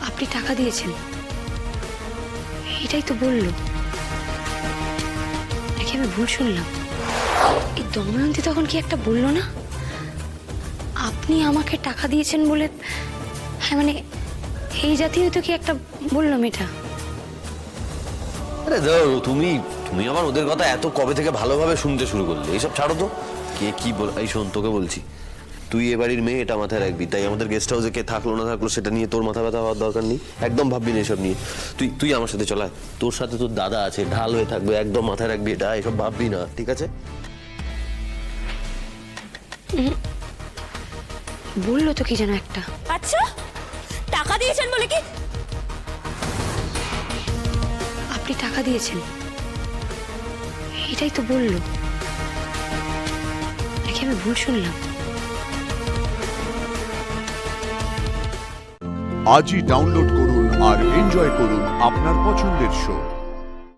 আপনি টাকা দিয়েছেন, এটাই তো বললো। নাকি আমি ভুল শুনলাম? এই দময়ন্তী তখন কি একটা বললো না, আপনি আমাকে টাকা দিয়েছেন বলে? হ্যাঁ মানে এই জাতীয় তো কি একটা বললো মেয়েটা। আরে দাও, তুমি তুমি আমার ওদের কথা এত কবে থেকে ভালোভাবে শুনতে শুরু করলে? এইসব ছাড়ো তো। কে কি বল, এই শোন তোকে বলছি, তুই এ বাড়ির মেয়ে, এটা মাথায় রাখবি। তাই আমাদের গেস্ট হাউসে কে থাকলো না থাকলো সেটা নিয়ে তোর মাথা ব্যথা হওয়ার দরকার নেই। একদম ভাববি না এসব নিয়ে। তুই তুই আমার সাথে চল আয়। তোর সাথে তোর দাদা আছে, ঢাল হয়ে থাকবে, একদম মাথায় রাখবি এটা। এসব ভাববি না, ঠিক আছে? বললো তো কি যেন একটা। আচ্ছা, টাকা দিয়েছেন বলে কি? আপনি টাকা দিয়েছেন, এটাই তো বললো। নাকি আমি ভুল শুনলাম? আজই ডাউনলোড করুন আর এনজয় করুন আপনার পছন্দের শো।